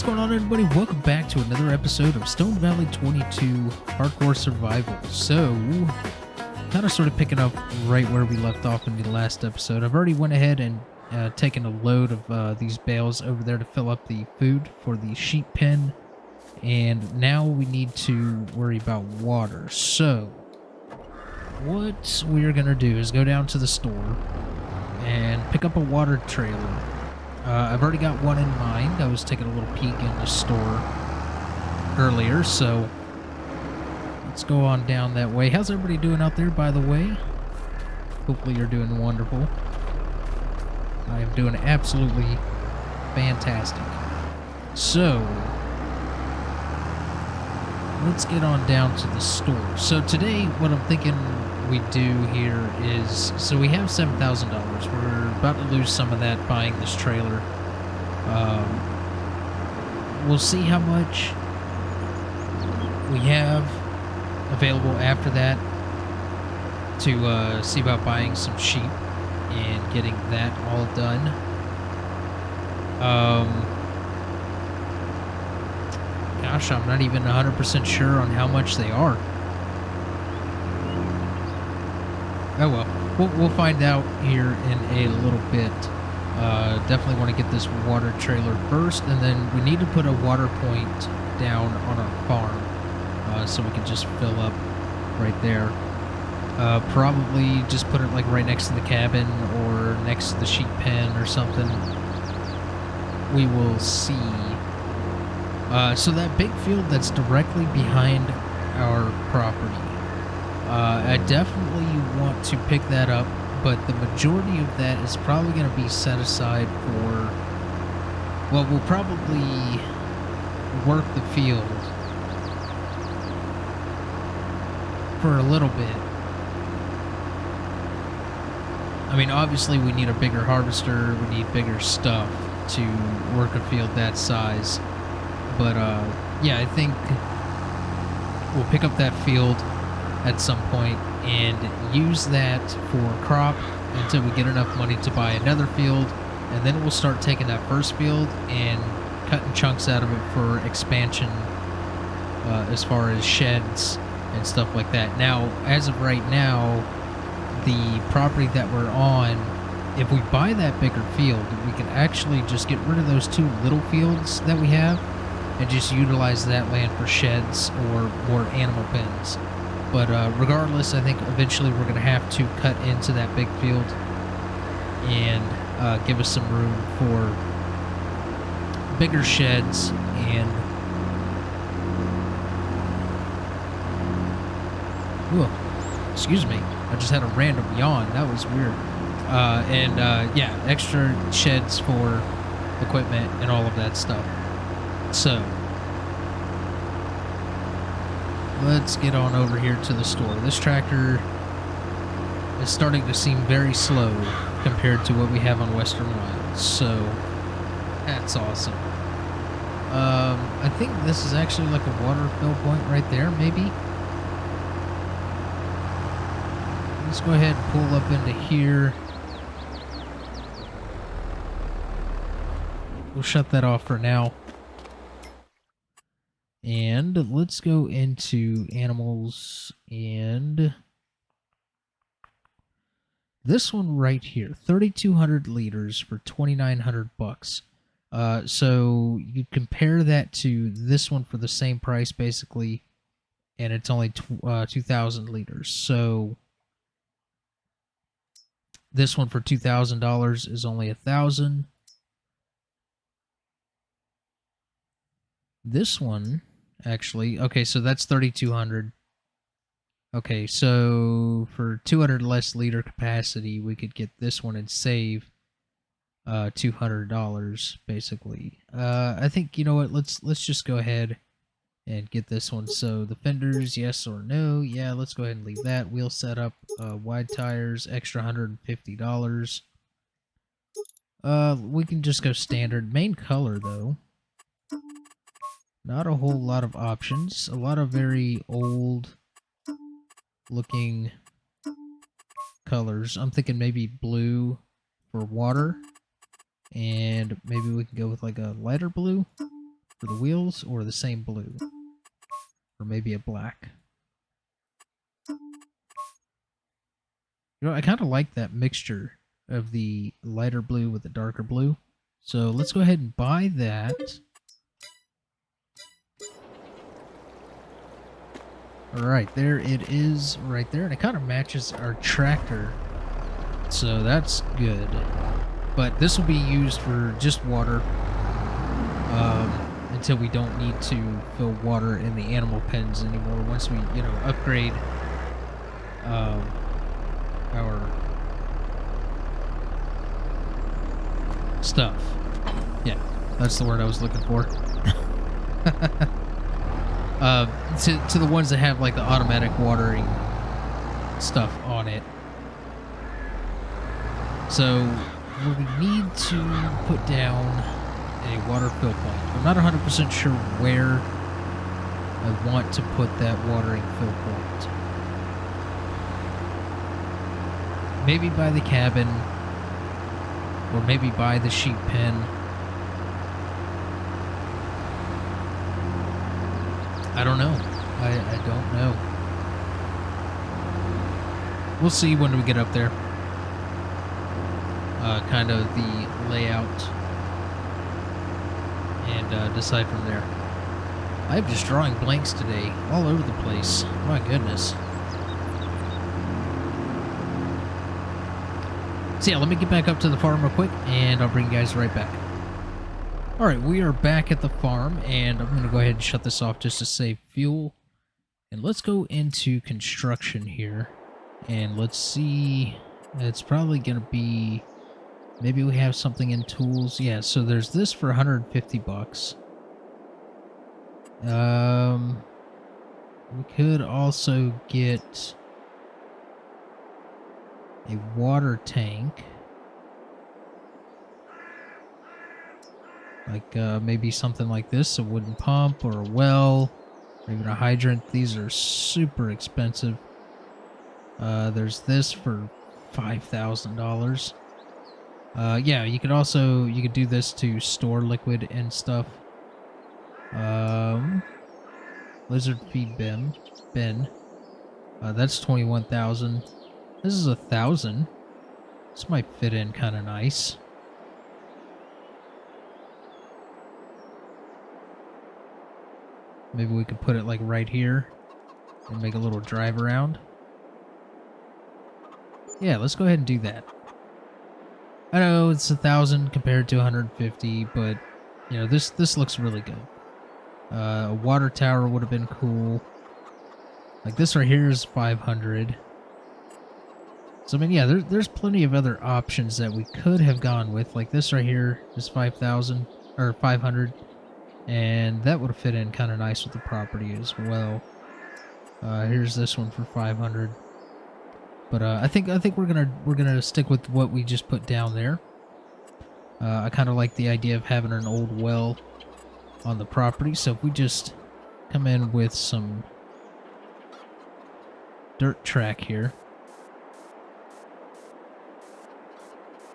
What's going on, everybody? Welcome back to another episode of Stone Valley 22 Hardcore Survival. So, kind of sort of picking up right where we left off in the last episode. I've already went ahead and taken a load of these bales over there to fill up the food for the sheep pen. And now we need to worry about water. So, what we're going to do is go down to the store and pick up a water trailer. I've already got one in mind. I was taking a little peek in the store earlier, so let's go on down that way. How's everybody doing out there, by the way? Hopefully you're doing wonderful. I am doing absolutely fantastic. So, let's get on down to the store. So today, what I'm thinking we do here is, so we have $7,000. We're about to lose some of that buying this trailer. We'll see how much we have available after that to see about buying some sheep and getting that all done. Gosh, I'm not even 100% sure on how much they are. Oh well, we'll find out here in a little bit. Definitely want to get this water trailer first, and then we need to put a water point down on our farm so we can just fill up right there. Probably just put it like right next to the cabin or next to the sheep pen or something. We will see. So that big field that's directly behind our property, I definitely want to pick that up, but the majority of that is probably going to be set aside for, well, we'll probably work the field for a little bit. I mean, obviously we need a bigger harvester, we need bigger stuff to work a field that size, but yeah, I think we'll pick up that field at some point and use that for crop until we get enough money to buy another field, and then we'll start taking that first field and cutting chunks out of it for expansion as far as sheds and stuff like that. Now, as of right now, the property that we're on, if we buy that bigger field, we can actually just get rid of those two little fields that we have and just utilize that land for sheds or more animal pens. But regardless, I think eventually we're going to have to cut into that big field and give us some room for bigger sheds and... Whoa, excuse me. I just had a random yawn. That was weird. Yeah, extra sheds for equipment and all of that stuff. So, let's get on over here to the store. This tractor is starting to seem very slow compared to what we have on Western Wilds, so that's awesome. I think this is actually like a water fill point right there, maybe. Let's go ahead and pull up into here. We'll shut that off for now. And let's go into animals, and this one right here, 3,200 liters for 2,900 bucks. So you compare that to this one for the same price, basically, and it's only 2,000 liters. So this one for $2,000 is only 1,000. This one, actually, okay, so that's 3,200. Okay, so for 200 less liter capacity, we could get this one and save $200, basically. I think, you know what, let's just go ahead and get this one. So the fenders, yes or no? Yeah, let's go ahead and leave that. Wheel setup, wide tires, extra $150. We can just go standard. Main color, though. Not a whole lot of options. A lot of very old looking colors. I'm thinking maybe blue for water. And maybe we can go with like a lighter blue. for the wheels, or the same blue, or maybe a black. You know, I kind of like that mixture of the lighter blue with the darker blue. So let's go ahead and buy that. Alright, there it is right there. And it kind of matches our tractor. So that's good. But this will be used for just water. Until we don't need to fill water in the animal pens anymore. Once we, you know, upgrade our stuff. Yeah, that's the word I was looking for. To the ones that have like the automatic watering stuff on it. So we need to put down a water fill point. I'm not 100% sure where I want to put that watering fill point. Maybe by the cabin, or maybe by the sheep pen. I don't know. I don't know. We'll see when we get up there. Kind of the layout. And decide from there. I'm just drawing blanks today, all over the place. My goodness. So yeah, let me get back up to the farm real quick, and I'll bring you guys right back. Alright, we are back at the farm, and I'm going to go ahead and shut this off just to save fuel. And let's go into construction here, and let's see. It's probably going to be... Maybe we have something in tools. Yeah, so there's this for 150 bucks. We could also get a water tank. Like maybe something like this, a wooden pump or a well, or even a hydrant. These are super expensive. There's this for $5,000. Yeah, you could do this to store liquid and stuff. Lizard feed bin. That's 21,000. This is 1,000. This might fit in kind of nice. Maybe we could put it like right here and make a little drive around. Yeah, let's go ahead and do that. I know it's 1,000 compared to 150, but you know this looks really good. A water tower would have been cool. Like this right here is 500. So I mean, yeah, there's plenty of other options that we could have gone with. Like this right here is 5,000 or 500, and that would have fit in kind of nice with the property as well. Here's this one for 500. But I think we're gonna stick with what we just put down there. I kind of like the idea of having an old well on the property. So if we just come in with some dirt track here,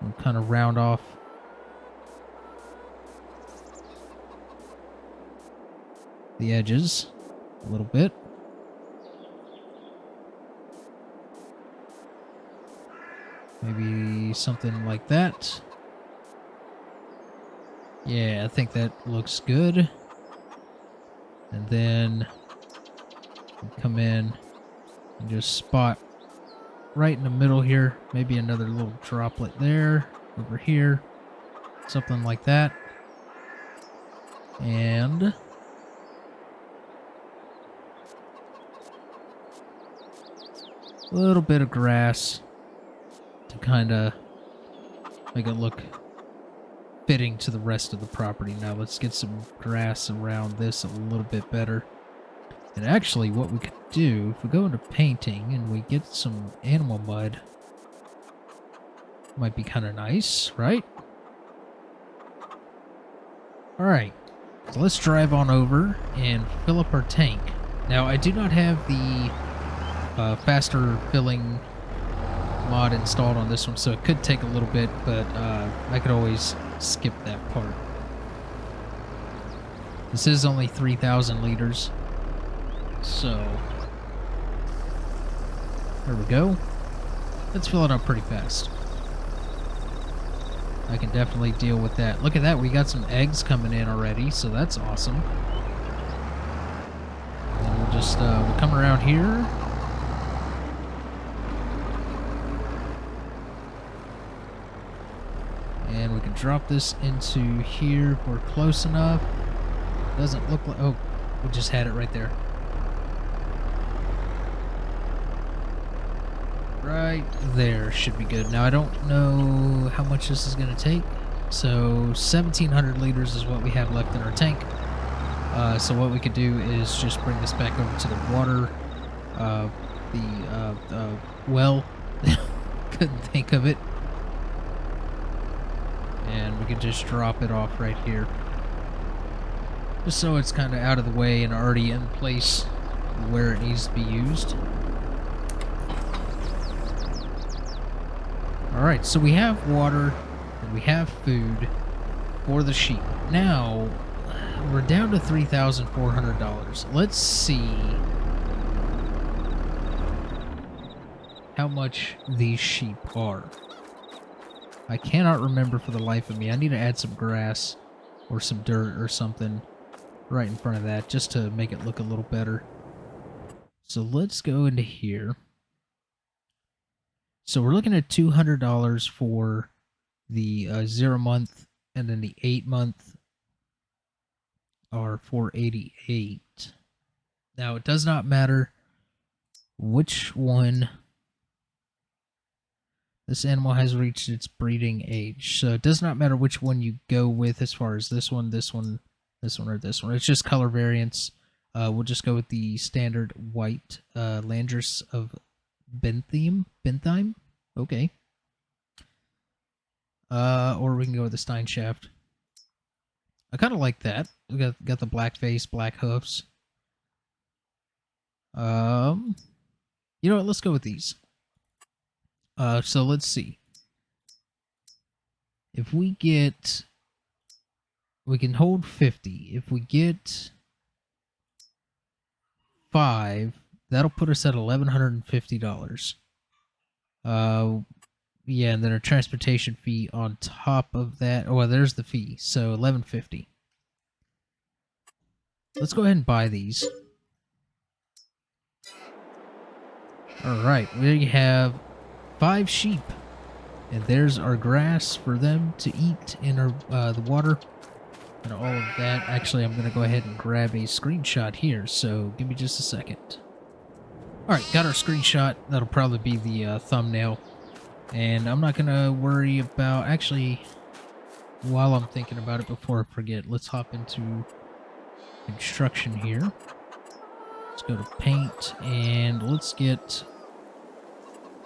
we'll kind of round off the edges a little bit. Maybe something like that. Yeah, I think that looks good. And then come in and just spot right in the middle here. Maybe another little droplet there, over here. Something like that. And a little bit of grass to kind of make it look fitting to the rest of the property. Now let's get some grass around this a little bit better. And actually what we could do, if we go into painting and we get some animal mud, might be kind of nice, right? Alright, so let's drive on over and fill up our tank. Now I do not have the faster filling mod installed on this one, so it could take a little bit, but I could always skip that part. This is only 3,000 liters. So, there we go. Let's fill it up pretty fast. I can definitely deal with that. Look at that, we got some eggs coming in already, so that's awesome. And we'll just, we'll come around here. And we can drop this into here if we're close enough. Doesn't look like... Oh, we just had it right there. Right there should be good. Now, I don't know how much this is going to take. So, 1,700 liters is what we have left in our tank. So what we could do is just bring this back over to the water. Well, couldn't think of it. And we could just drop it off right here. Just so it's kind of out of the way and already in place where it needs to be used. Alright, so we have water and we have food for the sheep. Now, we're down to $3,400. Let's see how much these sheep are. I cannot remember for the life of me. I need to add some grass or some dirt or something right in front of that just to make it look a little better. So let's go into here. So we're looking at $200 for the 0 month, and then the 8 month are $488. Now it does not matter which one. This animal has reached its breeding age, so it does not matter which one you go with as far as this one, this one, this one, or this one. It's just color variants. We'll just go with the standard white Landris of Bentheim? Okay. Or we can go with the Stein Shaft. I kind of like that. We got the black face, black hoofs. You know what? Let's go with these. So let's see. If we get... We can hold 50. If we get 5, that'll put us at $1,150. Yeah, and then a transportation fee on top of that. Oh, well, there's the fee. So $1,150. Let's go ahead and buy these. Alright, we have 5 sheep. And there's our grass for them to eat in our the water. And all of that. Actually, I'm going to go ahead and grab a screenshot here. So give me just a second. Alright, got our screenshot. That'll probably be the thumbnail. And I'm not going to worry about... Actually, while I'm thinking about it before I forget, let's hop into construction here. Let's go to paint, and let's get...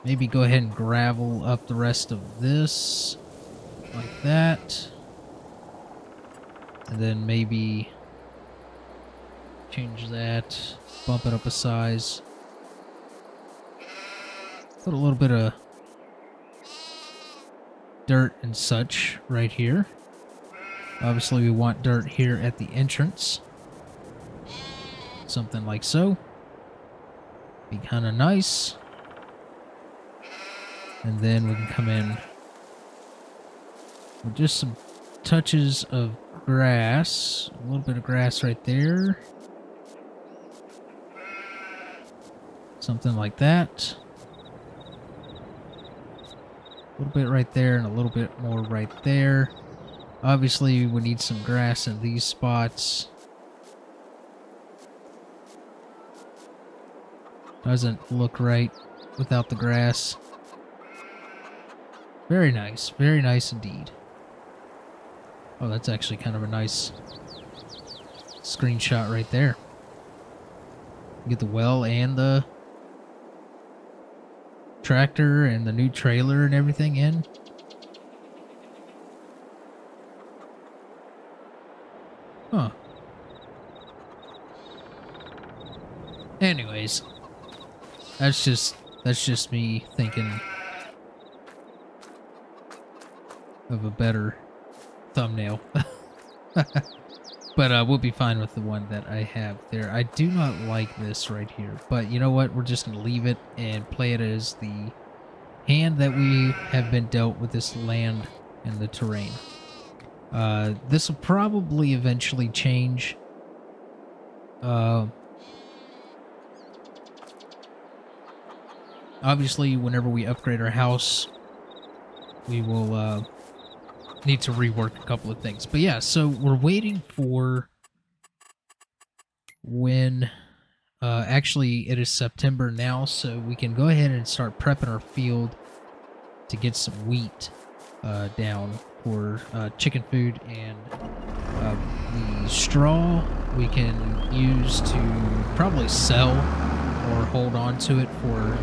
Maybe go ahead and gravel up the rest of this. Like that. And then maybe change that. Bump it up a size. Put a little bit of dirt and such right here. Obviously we want dirt here at the entrance. Something like so. Be kind of nice. And then we can come in with just some touches of grass. A little bit of grass right there. Something like that. A little bit right there and a little bit more right there. Obviously, we need some grass in these spots. Doesn't look right without the grass. Very nice indeed. Oh, that's actually kind of a nice screenshot right there. Get the well and the tractor and the new trailer and everything in. Huh. Anyways, that's just me thinking of a better thumbnail. But we'll be fine with the one that I have there. I do not like this right here, but you know what? We're just going to leave it and play it as the hand that we have been dealt with this land and the terrain. This will probably eventually change. Obviously, whenever we upgrade our house, we will need to rework a couple of things. But yeah, so we're waiting for when... actually, it is September now, so we can go ahead and start prepping our field to get some wheat down for chicken food, and the straw we can use to probably sell or hold on to it for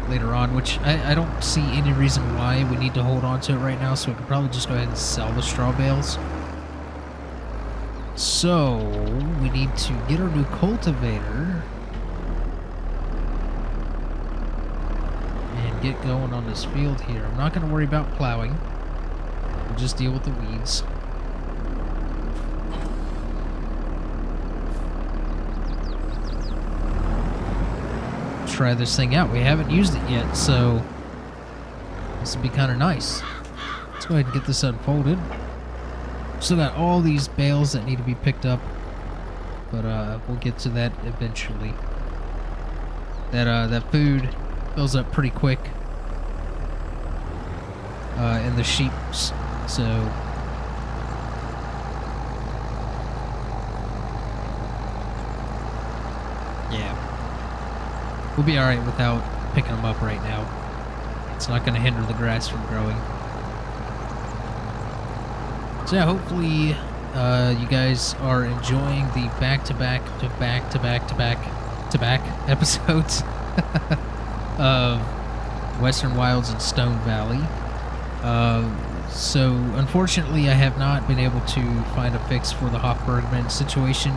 later on, which I don't see any reason why we need to hold on to it right now, so we can probably just go ahead and sell the straw bales. So, we need to get our new cultivator and get going on this field here. I'm not going to worry about plowing. We'll just deal with the weeds. Try this thing out. We haven't used it yet, so this would be kind of nice. Let's go ahead and get this unfolded. Still got all these bales that need to be picked up, but we'll get to that eventually. That food fills up pretty quick in the sheeps, so yeah, we'll be all right without picking them up right now. It's not going to hinder the grass from growing. So yeah, hopefully you guys are enjoying the back-to-back episodes of Western Wilds and Stone Valley. So unfortunately, I have not been able to find a fix for the Hofbergman situation.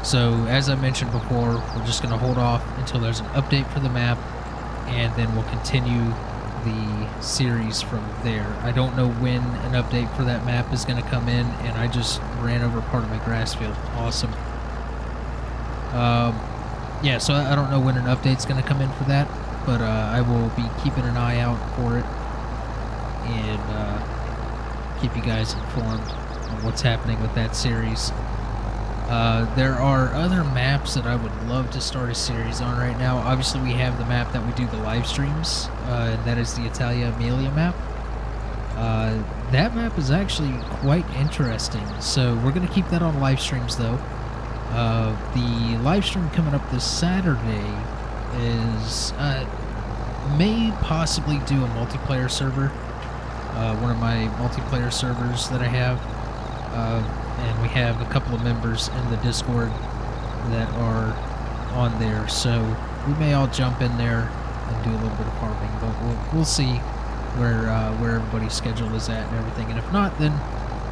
So as I mentioned before, we're just going to hold off until there's an update for the map, and then we'll continue the series from there. I don't know when an update for that map is going to come in, and I just ran over part of my grass field. Awesome. Yeah, so I don't know when an update's going to come in for that, but I will be keeping an eye out for it and keep you guys informed on what's happening with that series. There are other maps that I would love to start a series on right now. Obviously, we have the map that we do the live streams, and that is the Italia Amelia map. That map is actually quite interesting, so we're going to keep that on live streams, though. The live stream coming up this Saturday is... may possibly do a multiplayer server. One of my multiplayer servers that I have. And we have a couple of members in the Discord that are on there, so we may all jump in there and do a little bit of farming, but we'll see where everybody's schedule is at and everything. And if not, then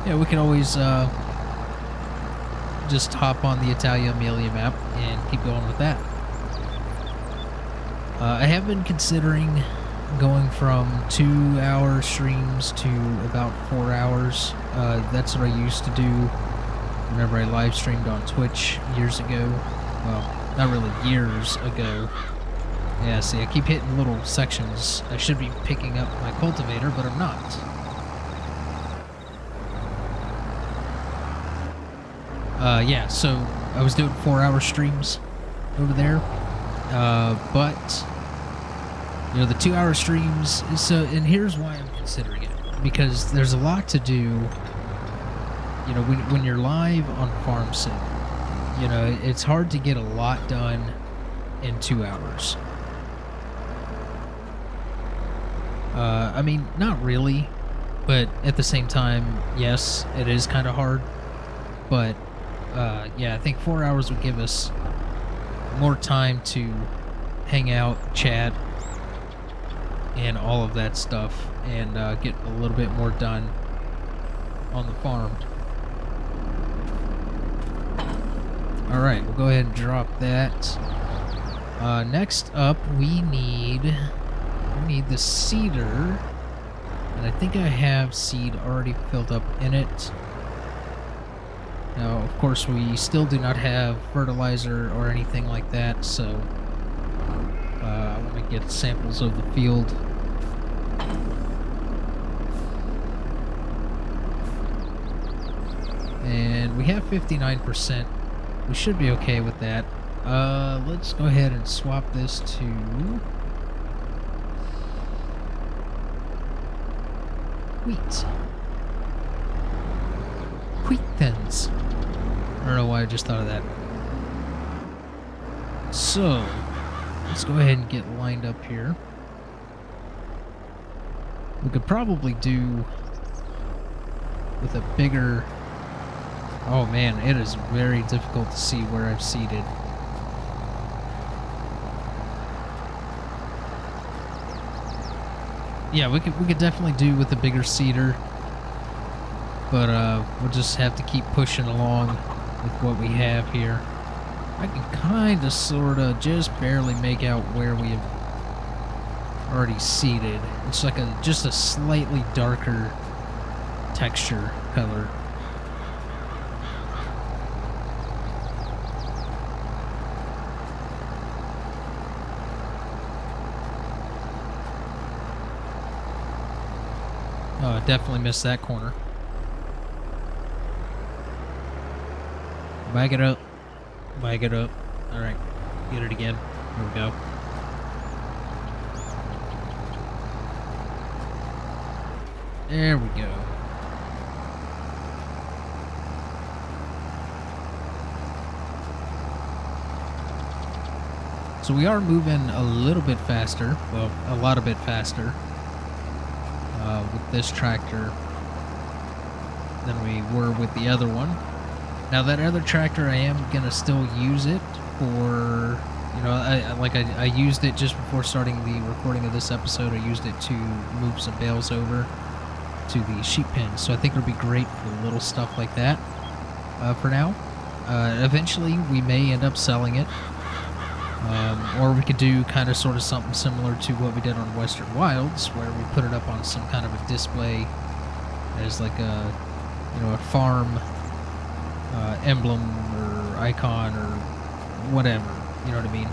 yeah, we can always just hop on the Italia Amelia map and keep going with that. I have been considering going from 2-hour streams to about 4 hours. That's what I used to do whenever I live streamed on Twitch years ago. Well, not really years ago. Yeah, see, I keep hitting little sections. I should be picking up my cultivator, but I'm not. Yeah, so I was doing 4-hour streams over there. But you know, the 2-hour streams, so, and here's why I'm considering it, because there's a lot to do. You know, when you're live on Farm Sim, you know, it's hard to get a lot done in 2 hours. I mean, not really, but at the same time, yes, it is kind of hard. But, yeah, I think 4 hours would give us more time to hang out, chat, and all of that stuff, and get a little bit more done on the farm. Alright, we'll go ahead and drop that. Next up, we need the cedar, and I think I have seed already filled up in it. Now, of course, we still do not have fertilizer or anything like that, so I want to get samples of the field. And we have 59%. We should be okay with that. Let's go ahead and swap this to wheat. Wheat thins. I don't know why I just thought of that. So, let's go ahead and get lined up here. We could probably do with a bigger... Oh man, it is very difficult to see where I've seeded. Yeah, we could definitely do with a bigger seeder, but we'll just have to keep pushing along with what we have here. I can kind of, sort of, just barely make out where we have already seeded. It's like just a slightly darker texture color. Oh, I definitely missed that corner. Back it up. Back it up. Alright. Get it again. Here we go. There we go. So we are moving a little bit faster. Well, a lot of bit faster. With this tractor than we were with the other one. Now that other tractor, I am gonna still use it for, you know, I used it just before starting the recording of this episode. I used it to move some bales over to the sheep pen, so I think it'll be great for little stuff like that for now. Eventually, we may end up selling it. Or we could do kind of sort of something similar to what we did on Western Wilds, where we put it up on some kind of a display as like a, you know, a farm emblem or icon or whatever, you know what I mean?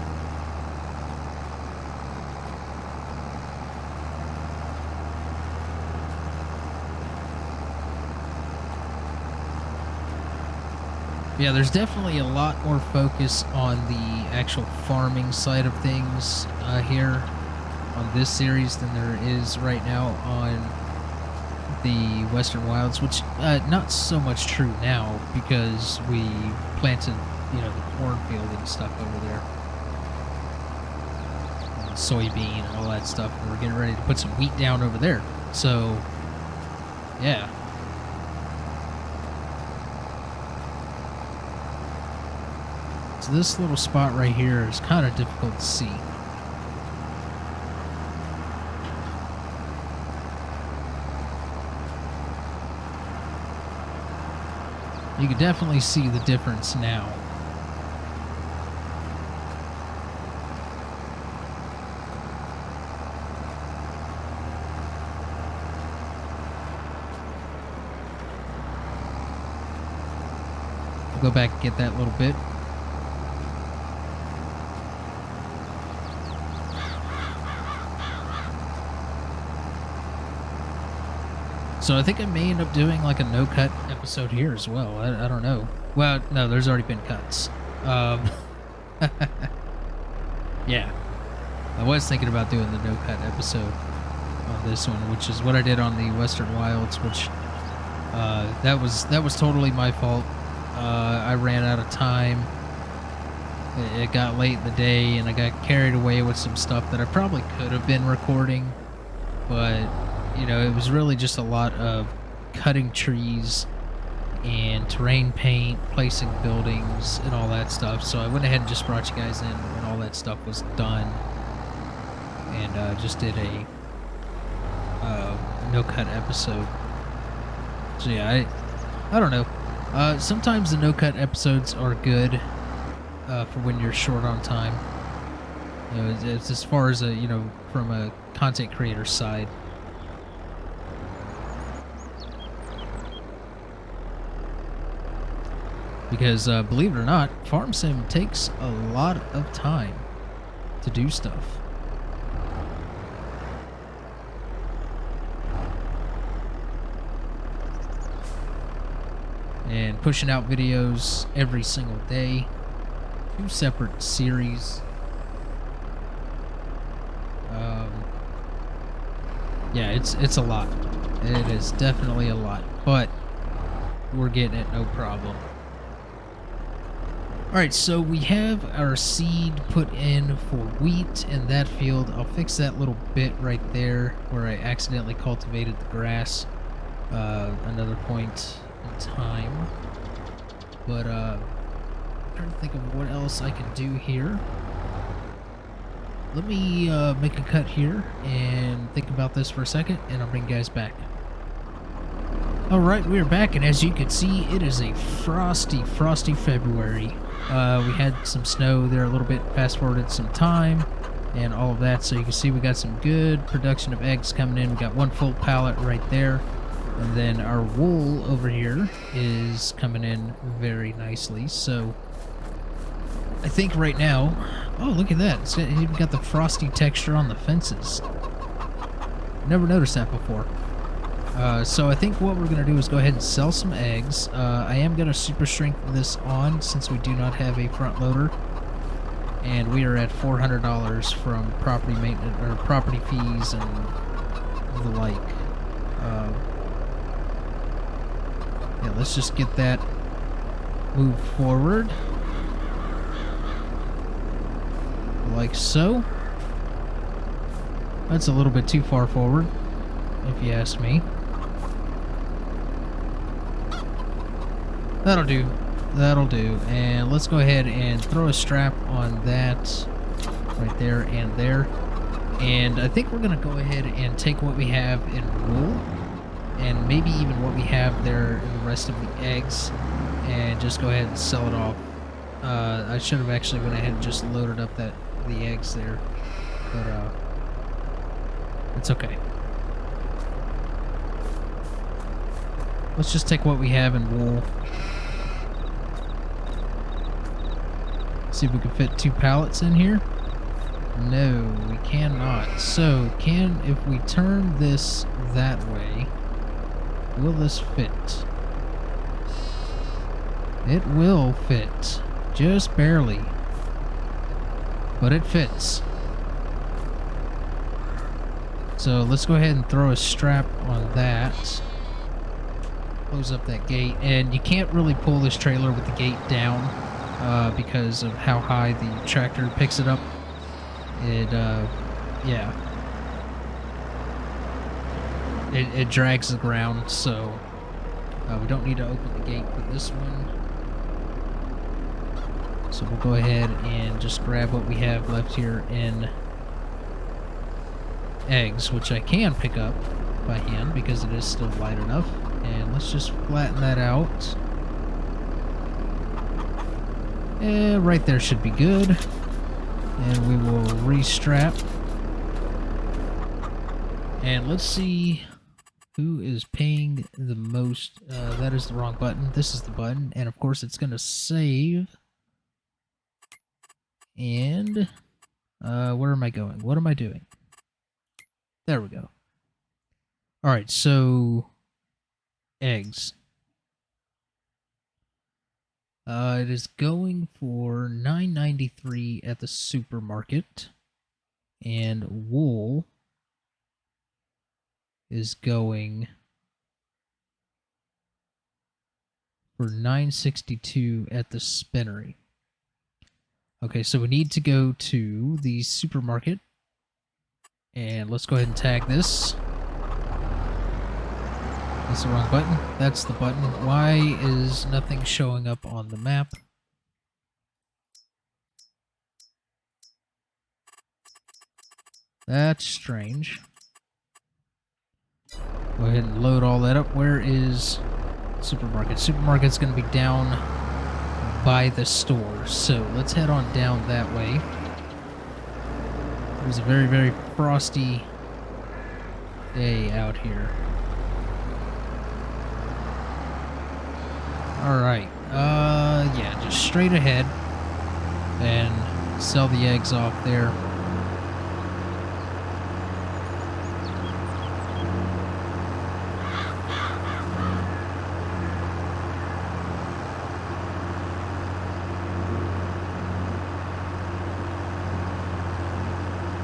Yeah, there's definitely a lot more focus on the actual farming side of things here on this series than there is right now on the Western Wilds, which not so much true now because we planted, you know, the cornfield and stuff over there, and soybean and all that stuff, and we're getting ready to put some wheat down over there. So, yeah. So this little spot right here is kind of difficult to see. You can definitely see the difference now. I'll go back and get that little bit. So I think I may end up doing like a no-cut episode here as well. I don't know. Well, no, there's already been cuts. Yeah. I was thinking about doing the no-cut episode on this one, which is what I did on the Western Wilds, which that was totally my fault. I ran out of time. It got late in the day, and I got carried away with some stuff that I probably could have been recording, but you know, it was really just a lot of cutting trees and terrain paint, placing buildings, and all that stuff. So I went ahead and just brought you guys in when all that stuff was done, and just did a no-cut episode. So yeah, I don't know. Sometimes the no-cut episodes are good for when you're short on time. You know, it's as far as a, you know, from a content creator side. Because believe it or not, farm sim takes a lot of time to do stuff. And pushing out videos every single day. 2 separate series. Yeah, it's a lot. It is definitely a lot, but we're getting it no problem. Alright, so we have our seed put in for wheat in that field. I'll fix that little bit right there where I accidentally cultivated the grass. Another point in time. But I'm trying to think of what else I can do here. Let me make a cut here and think about this for a second, and I'll bring you guys back. Alright, we're back, and as you can see, it is a frosty February. We had some snow there a little bit, fast-forwarded some time, and all of that, so you can see we got some good production of eggs coming in. We got 1 full pallet right there, and then our wool over here is coming in very nicely, so I think right now... Oh, look at that. It's even got the frosty texture on the fences. Never noticed that before. So I think what we're going to do is go ahead and sell some eggs. I am going to super strengthen this on since we do not have a front loader. And we are at $400 from property maintenance or property fees and the like. Yeah, let's just get that moved forward. Like so. That's a little bit too far forward, if you ask me. That'll do. That'll do. And let's go ahead and throw a strap on that right there and there. And I think we're going to go ahead and take what we have in wool and maybe even what we have there in the rest of the eggs and just go ahead and sell it off. I should have actually went ahead and just loaded up the eggs there, but it's okay. Let's just take what we have in wool. See if we can fit 2 pallets in here. No, we cannot. So, if we turn this that way, will this fit? It will fit. Just barely. But it fits. So let's go ahead and throw a strap on that. Close up that gate. And you can't really pull this trailer with the gate down because of how high the tractor picks it up. Yeah. It drags the ground, so we don't need to open the gate for this one. So we'll go ahead and just grab what we have left here in eggs, which I can pick up by hand because it is still light enough. And let's just flatten that out. And right there should be good. And we will restrap. And let's see who is paying the most. That is the wrong button. This is the button. And of course it's going to save. And where am I going? What am I doing? There we go. Alright, so eggs. It is going for $9.93 at the supermarket. And wool is going for $9.62 at the spinnery. Okay, so we need to go to the supermarket. And let's go ahead and tag this. That's the wrong button. That's the button. Why is nothing showing up on the map? That's strange. Go ahead and load all that up. Where is supermarket? Supermarket's going to be down by the store. So let's head on down that way. It was a very, very frosty day out here. Alright. Yeah, just straight ahead and sell the eggs off there.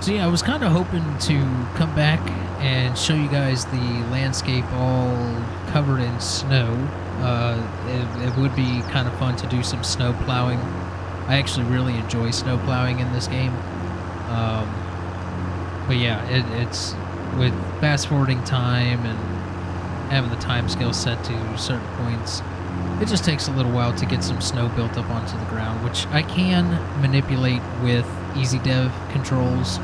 So yeah, I was kind of hoping to come back and show you guys the landscape all covered in snow. It would be kind of fun to do some snow plowing. I actually really enjoy snow plowing in this game. Um, but yeah, it's with fast forwarding time and having the time scale set to certain points, it just takes a little while to get some snow built up onto the ground, which I can manipulate with easy dev controls.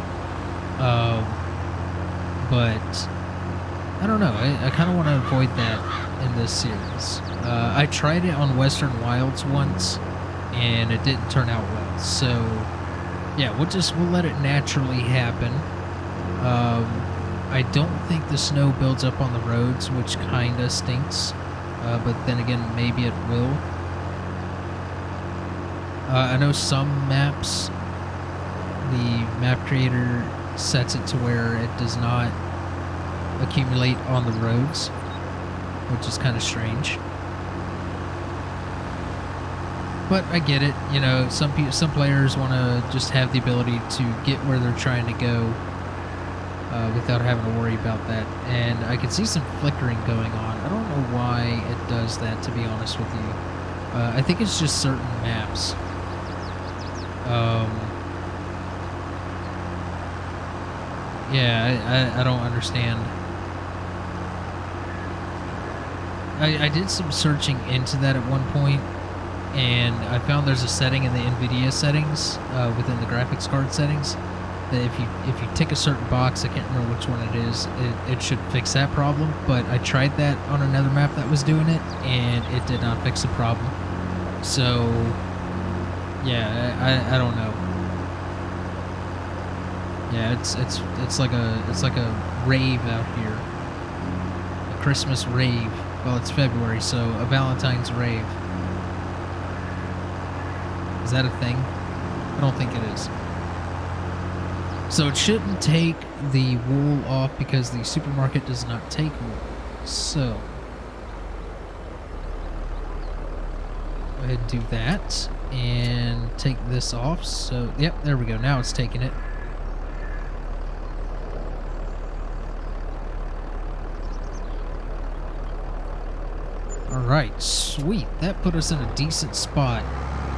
But I don't know. I kind of want to avoid that in this series. I tried it on Western Wilds once, and it didn't turn out well. So yeah, we'll let it naturally happen. I don't think the snow builds up on the roads, which kinda stinks. But then again, maybe it will. I know some maps, the map creator sets it to where it does not accumulate on the roads, which is kind of strange. But I get it. You know, some players want to just have the ability to get where they're trying to go without having to worry about that. And I can see some flickering going on. I don't know why it does that, to be honest with you. I think it's just certain maps. Yeah, I don't understand. I did some searching into that at one point, and I found there's a setting in the NVIDIA settings, within the graphics card settings, that if you tick a certain box, I can't remember which one it is, it should fix that problem. But I tried that on another map that was doing it, and it did not fix the problem. So yeah, I don't know. Yeah, it's like a rave out here, a Christmas rave. Well, it's February, so a Valentine's rave. Is that a thing? I don't think it is. So it shouldn't take the wool off because the supermarket does not take wool. So go ahead and do that and take this off. So yep, there we go. Now it's taking it. Alright, sweet. That put us in a decent spot.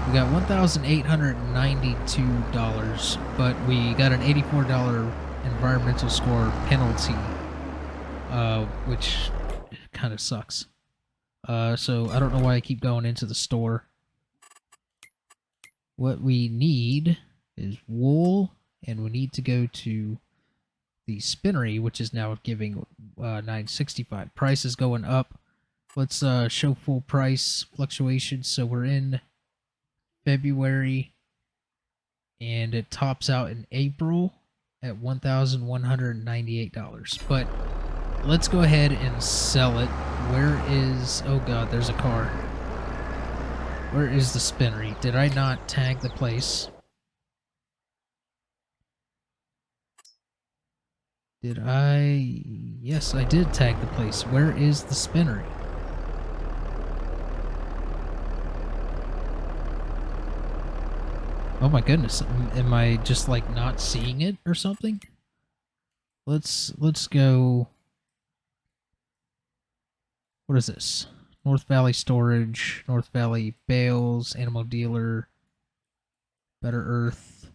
We got $1,892, but we got an $84 environmental score penalty, which kind of sucks. So I don't know why I keep going into the store. What we need is wool, and we need to go to the spinnery, which is now giving $9.65. Price is going up. Let's show full price fluctuations. So we're in February, and it tops out in April at $1,198. But let's go ahead and sell it. Where is... oh god, there's a car. Where is the spinnery? Did I not tag the place? Did I... yes, I did tag the place. Where is the spinnery? Oh my goodness, am I just like not seeing it or something? Let's go... what is this? North Valley Storage, North Valley Bales, Animal Dealer, Better Earth,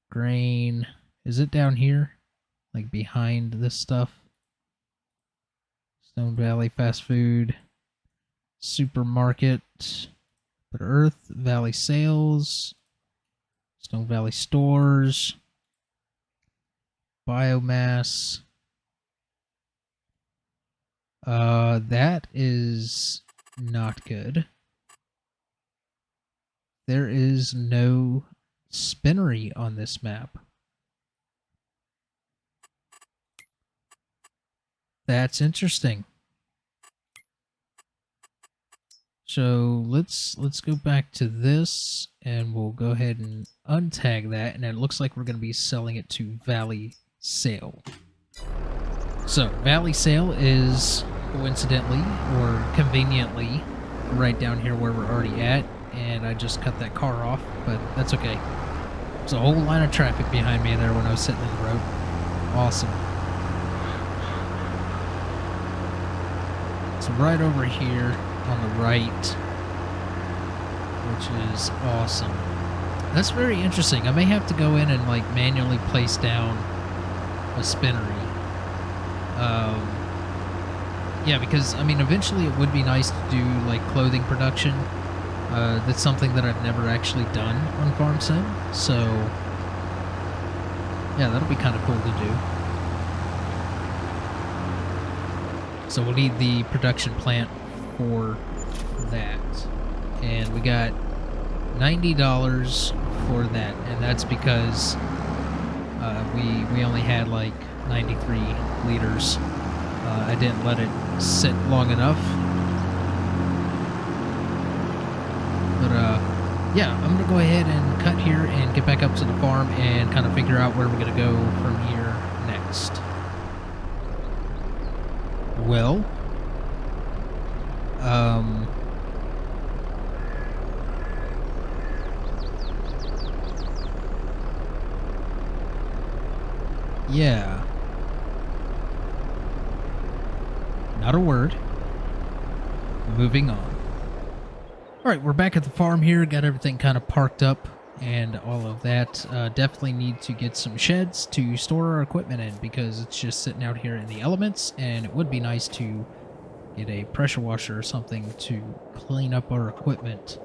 Grain. Is it down here? Like behind this stuff? Stone Valley Fast Food, Supermarket, Better Earth, Valley Sales, Stone Valley Stores, Biomass. That is not good. There is no spinnery on this map. That's interesting. So let's go back to this, and we'll go ahead and untag that, and it looks like we're going to be selling it to Valley Sale. So Valley Sale is coincidentally or conveniently right down here where we're already at, and I just cut that car off, but that's okay. There's a whole line of traffic behind me there when I was sitting in the road. Awesome. So right over here on the right, which is awesome. That's very interesting. I may have to go in and like manually place down a spinnery. Yeah, because I mean, eventually it would be nice to do like clothing production. That's something that I've never actually done on Farm Sim, so yeah, that'll be kind of cool to do. So we'll need the production plant for that, and we got $90 for that, and that's because we only had like 93 liters. I didn't let it sit long enough. But yeah, I'm gonna go ahead and cut here and get back up to the farm and kind of figure out where we're gonna go from here next. Well, yeah. Not a word. Moving on. Alright, we're back at the farm here. Got everything kind of parked up and all of that. Definitely need to get some sheds to store our equipment in because it's just sitting out here in the elements, and it would be nice to get a pressure washer or something to clean up our equipment.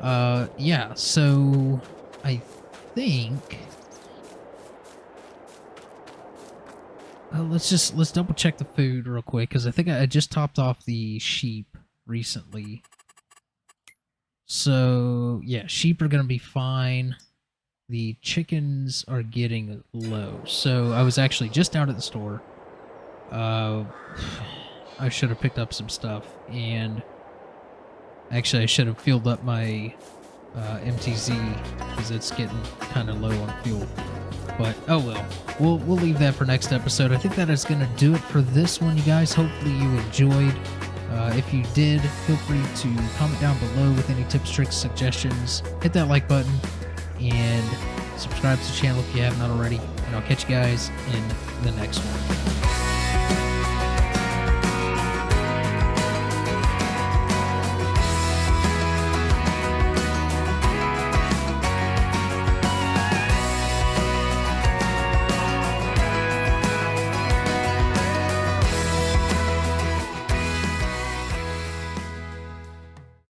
Yeah, so I think... let's double check the food real quick, because I think I just topped off the sheep recently. So yeah, sheep are gonna be fine. The chickens are getting low. So I was actually just out at the store. I should have picked up some stuff, and actually I should have filled up my MTZ because it's getting kind of low on fuel. But oh well, we'll leave that for next episode. I think that is going to do it for this one, you guys. Hopefully you enjoyed. If you did, feel free to comment down below with any tips, tricks, suggestions. Hit that like button and subscribe to the channel if you haven't already. And I'll catch you guys in the next one.